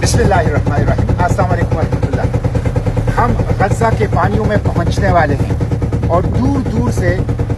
बिस्मिल्लाहिर्रहमानिर्रहीम। अस्सलाम वालेकुम रहमतुल्लाह। हम गज़ा के पानियों में पहुंचने वाले हैं और दूर दूर से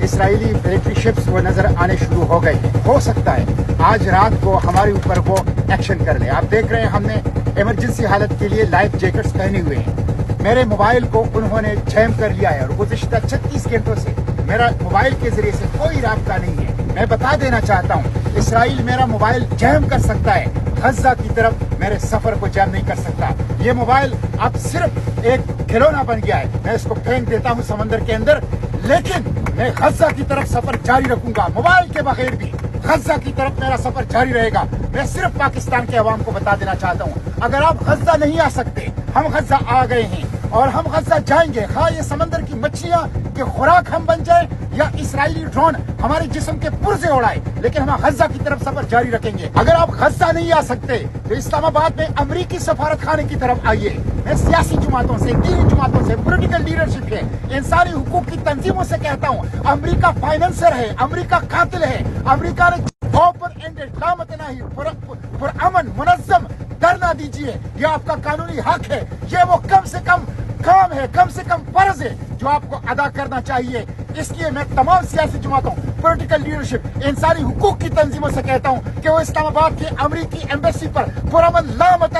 इसराइली मिलिट्री शिप्स वो नजर आने शुरू हो गए हैं। हो सकता है आज रात को हमारे ऊपर वो एक्शन कर ले। आप देख रहे हैं हमने इमरजेंसी हालत के लिए लाइफ जैकेट्स पहने हुए हैं। मेरे मोबाइल को उन्होंने जैम कर लिया है और गुज़िश्ता 36 घंटों से मेरा मोबाइल के जरिए से कोई राब्ता नहीं है। मैं बता देना चाहता हूँ, इसराइल मेरा मोबाइल जैम कर सकता है, गज़ा की तरफ मेरे सफर को जैम नहीं कर सकता। ये मोबाइल अब सिर्फ एक खिलौना बन गया है। मैं इसको फेंक देता हूँ समंदर के अंदर, लेकिन मैं गज़ा की तरफ सफर जारी रखूंगा। मोबाइल के बगैर भी गज़ा की तरफ मेरा सफर जारी रहेगा। मैं सिर्फ पाकिस्तान के अवाम को बता देना चाहता हूँ, अगर आप गज़ा नहीं आ सकते, हम गज़ा आ गए हैं और हम गज़ा जाएंगे। हाँ, ये समंदर की मछलियां के खुराक हम बन जाए या इसराइली ड्रोन हमारे जिस्म के पुर्जे उड़ाए, लेकिन हम गज़ा की तरफ सफर जारी रखेंगे। अगर आप गज़ा नहीं आ सकते तो इस्लामाबाद में अमरीकी सफारत खाने की तरफ आइए। मैं सियासी जमातों से, दीनी जमातों से, पॉलिटिकल लीडरशिप है, इंसानी हुकूक की तंजीमों से कहता हूँ, अमरीका फाइनेंसर है, अमरीका कातिल है। अमरीका ने ओपन एंडेड अमन मुनज़्ज़म धरना दीजिए, ये आपका कानूनी हक है। ये वो कम से कम काम है, कम से कम फर्ज है जो आपको अदा करना चाहिए। इसलिए मैं तमाम सियासी जमातों, पॉलिटिकल लीडरशिप, इंसानी हुकूक की तंजीमों से कहता हूँ कि वो इस्लामाबाद के अमरीकी एम्बेसी पर पुरअमन लामत